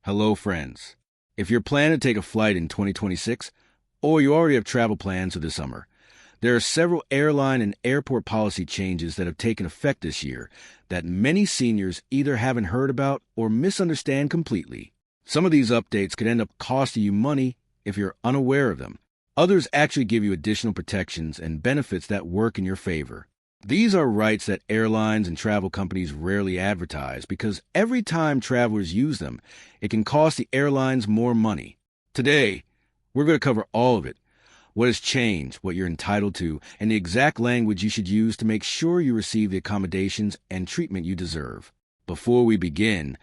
Hello, friends. If you're planning to take a flight in 2026, or you already have travel plans for this summer, there are several airline and airport policy changes that have taken effect this year that many seniors either haven't heard about or misunderstand completely. Some of these updates could end up costing you money if you're unaware of them. Others actually give you additional protections and benefits that work in your favor. These are rights that airlines and travel companies rarely advertise because every time travelers use them, it can cost the airlines more money. Today, we're going to cover all of it: what has changed, what you're entitled to, and the exact language you should use to make sure you receive the accommodations and treatment you deserve. Before we begin,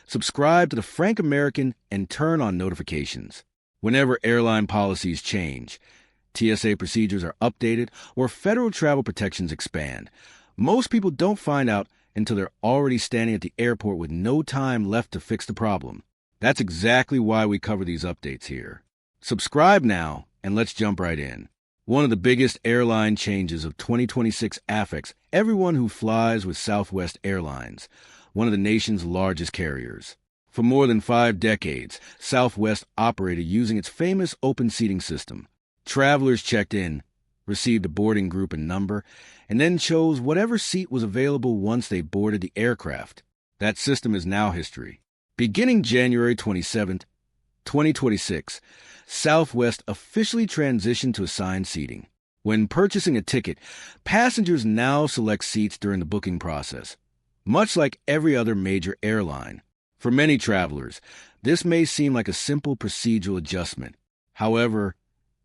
subscribe to the Frank American and turn on notifications. Whenever airline policies change, TSA procedures are updated, or federal travel protections expand, most people don't find out until they're already standing at the airport with no time left to fix the problem. That's exactly why we cover these updates here. Subscribe now, and let's jump right in. One of the biggest airline changes of 2026 affects everyone who flies with Southwest Airlines, one of the nation's largest carriers. For more than 5 decades, Southwest operated using its famous open seating system. Travelers checked in, received a boarding group and number, and then chose whatever seat was available once they boarded the aircraft. That system is now history. Beginning January 27, 2026, Southwest officially transitioned to assigned seating. When purchasing a ticket, passengers now select seats during the booking process, much like every other major airline. For many travelers, this may seem like a simple procedural adjustment. However,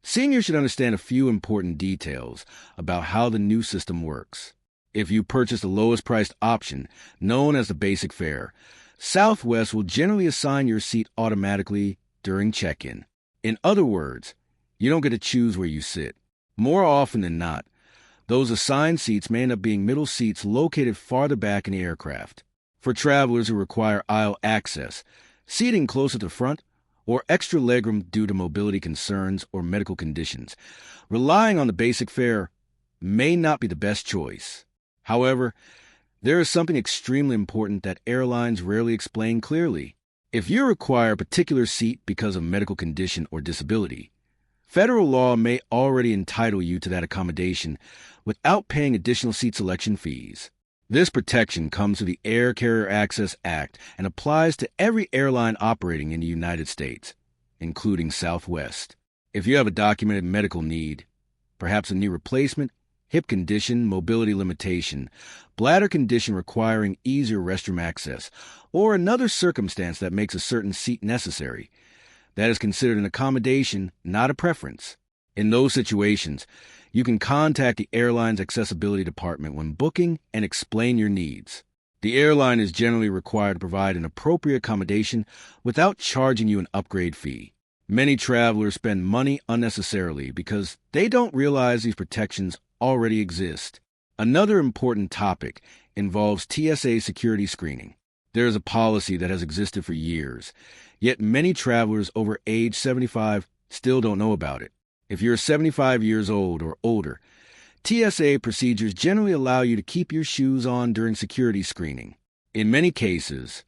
seniors should understand a few important details about how the new system works. If you purchase the lowest priced option, known as the basic fare, Southwest will generally assign your seat automatically during check-in. In other words, you don't get to choose where you sit. More often than not, those assigned seats may end up being middle seats located farther back in the aircraft. For travelers who require aisle access, seating closer to the front, or extra legroom due to mobility concerns or medical conditions, relying on the basic fare may not be the best choice. However, there is something extremely important that airlines rarely explain clearly. If you require a particular seat because of medical condition or disability, federal law may already entitle you to that accommodation without paying additional seat selection fees. This protection comes through the Air Carrier Access Act and applies to every airline operating in the United States, including Southwest. If you have a documented medical need, perhaps a knee replacement, hip condition, mobility limitation, bladder condition requiring easier restroom access, or another circumstance that makes a certain seat necessary, that is considered an accommodation, not a preference. In those situations, you can contact the airline's accessibility department when booking and explain your needs. The airline is generally required to provide an appropriate accommodation without charging you an upgrade fee. Many travelers spend money unnecessarily because they don't realize these protections already exist. Another important topic involves TSA security screening. There is a policy that has existed for years, yet many travelers over age 75 still don't know about it. If you're 75 years old or older, TSA procedures generally allow you to keep your shoes on during security screening. In many cases,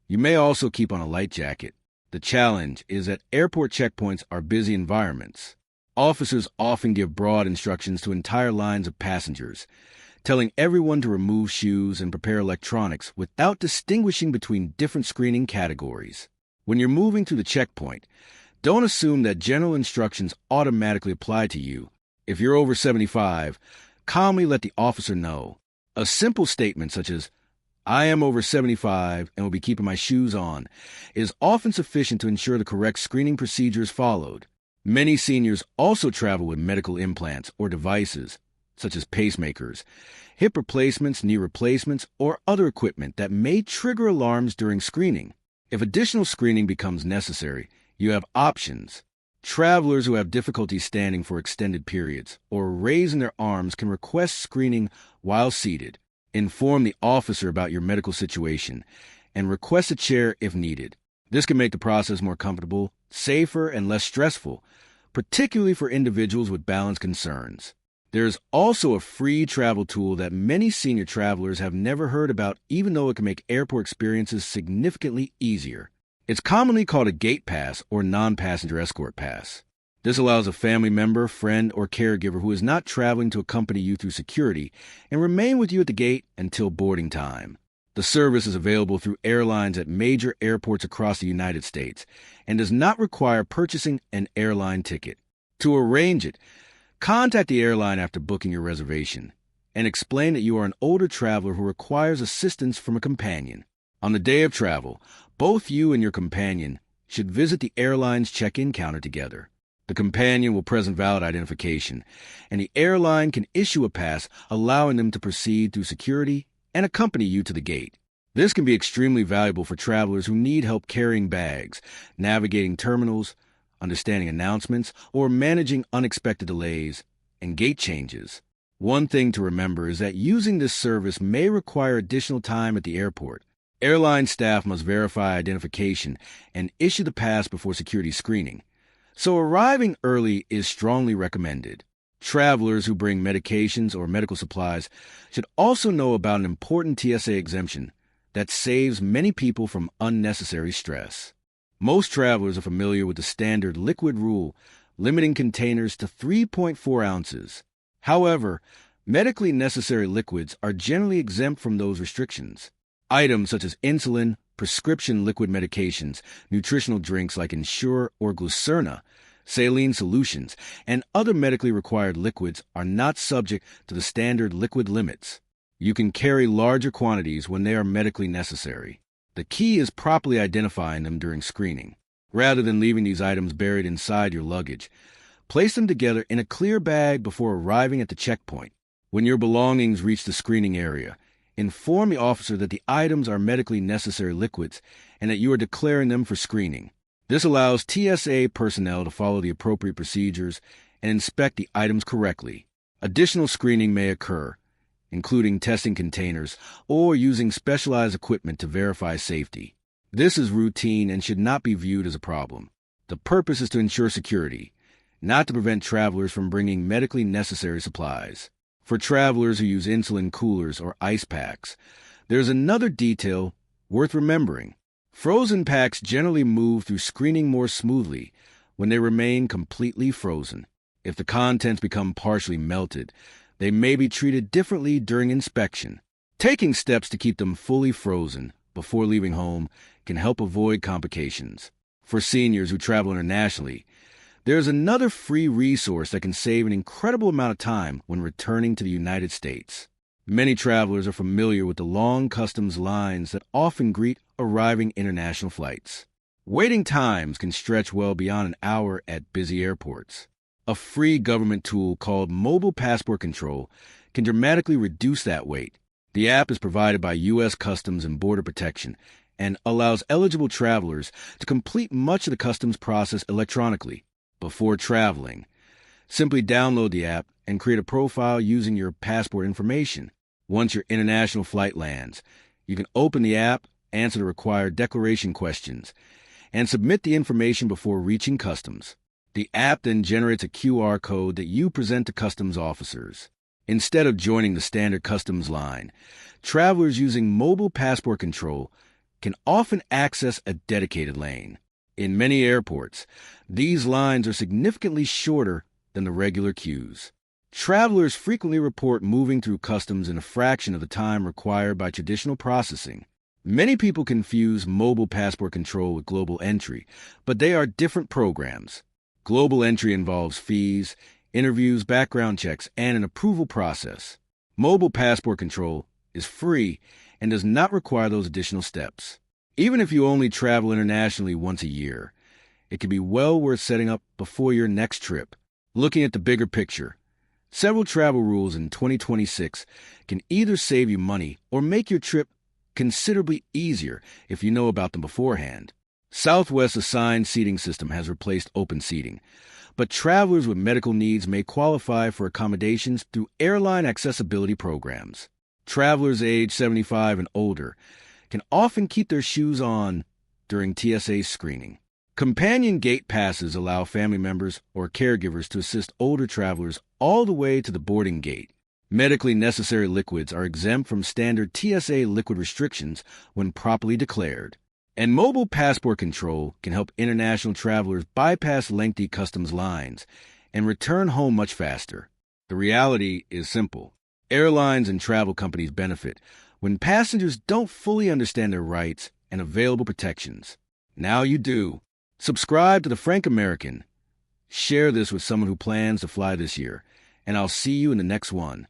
you may also keep on a light jacket. The challenge is that airport checkpoints are busy environments. Officers often give broad instructions to entire lines of passengers, telling everyone to remove shoes and prepare electronics without distinguishing between different screening categories. When you're moving through the checkpoint, don't assume that general instructions automatically apply to you. If you're over 75, calmly let the officer know. A simple statement such as, "I am over 75 and will be keeping my shoes on," is often sufficient to ensure the correct screening procedure is followed. Many seniors also travel with medical implants or devices, such as pacemakers, hip replacements, knee replacements, or other equipment that may trigger alarms during screening. If additional screening becomes necessary, you have options. Travelers who have difficulty standing for extended periods or raising their arms can request screening while seated. Inform the officer about your medical situation and request a chair if needed. This can make the process more comfortable, safer, and less stressful, particularly for individuals with balance concerns. There is also a free travel tool that many senior travelers have never heard about, even though it can make airport experiences significantly easier. It's commonly called a gate pass or non-passenger escort pass. This allows a family member, friend, or caregiver who is not traveling to accompany you through security and remain with you at the gate until boarding time. The service is available through airlines at major airports across the United States and does not require purchasing an airline ticket. To arrange it, contact the airline after booking your reservation and explain that you are an older traveler who requires assistance from a companion. On the day of travel, both you and your companion should visit the airline's check-in counter together. The companion will present valid identification, and the airline can issue a pass allowing them to proceed through security and accompany you to the gate. This can be extremely valuable for travelers who need help carrying bags, navigating terminals, understanding announcements, or managing unexpected delays and gate changes. One thing to remember is that using this service may require additional time at the airport. Airline staff must verify identification and issue the pass before security screening, so arriving early is strongly recommended. Travelers who bring medications or medical supplies should also know about an important TSA exemption that saves many people from unnecessary stress. Most travelers are familiar with the standard liquid rule, limiting containers to 3.4 ounces. However, medically necessary liquids are generally exempt from those restrictions. Items such as insulin, prescription liquid medications, nutritional drinks like Ensure or Glucerna, saline solutions, and other medically required liquids are not subject to the standard liquid limits. You can carry larger quantities when they are medically necessary. The key is properly identifying them during screening. Rather than leaving these items buried inside your luggage, place them together in a clear bag before arriving at the checkpoint. When your belongings reach the screening area, inform the officer that the items are medically necessary liquids and that you are declaring them for screening. This allows TSA personnel to follow the appropriate procedures and inspect the items correctly. Additional screening may occur, including testing containers or using specialized equipment to verify safety. This is routine and should not be viewed as a problem. The purpose is to ensure security, not to prevent travelers from bringing medically necessary supplies. For travelers who use insulin coolers or ice packs, there's another detail worth remembering. Frozen packs generally move through screening more smoothly when they remain completely frozen. If the contents become partially melted, they may be treated differently during inspection. Taking steps to keep them fully frozen before leaving home can help avoid complications. For seniors who travel internationally, there's another free resource that can save an incredible amount of time when returning to the United States. Many travelers are familiar with the long customs lines that often greet arriving international flights. Waiting times can stretch well beyond an hour at busy airports. A free government tool called Mobile Passport Control can dramatically reduce that wait. The app is provided by U.S. Customs and Border Protection and allows eligible travelers to complete much of the customs process electronically. Before traveling, simply download the app and create a profile using your passport information. Once your international flight lands, you can open the app, answer the required declaration questions, and submit the information before reaching customs. The app then generates a QR code that you present to customs officers. Instead of joining the standard customs line, travelers using Mobile Passport Control can often access a dedicated lane. In many airports, these lines are significantly shorter than the regular queues. Travelers frequently report moving through customs in a fraction of the time required by traditional processing. Many people confuse Mobile Passport Control with Global Entry, but they are different programs. Global Entry involves fees, interviews, background checks, and an approval process. Mobile Passport Control is free and does not require those additional steps. Even if you only travel internationally once a year, it can be well worth setting up before your next trip. Looking at the bigger picture, several travel rules in 2026 can either save you money or make your trip considerably easier if you know about them beforehand. Southwest's assigned seating system has replaced open seating, but travelers with medical needs may qualify for accommodations through airline accessibility programs. Travelers age 75 and older can often keep their shoes on during TSA screening. Companion gate passes allow family members or caregivers to assist older travelers all the way to the boarding gate. Medically necessary liquids are exempt from standard TSA liquid restrictions when properly declared. And mobile passport control can help international travelers bypass lengthy customs lines and return home much faster. The reality is simple. Airlines and travel companies benefit when passengers don't fully understand their rights and available protections. Now you do. Subscribe to The Frank American. Share this with someone who plans to fly this year, and I'll see you in the next one.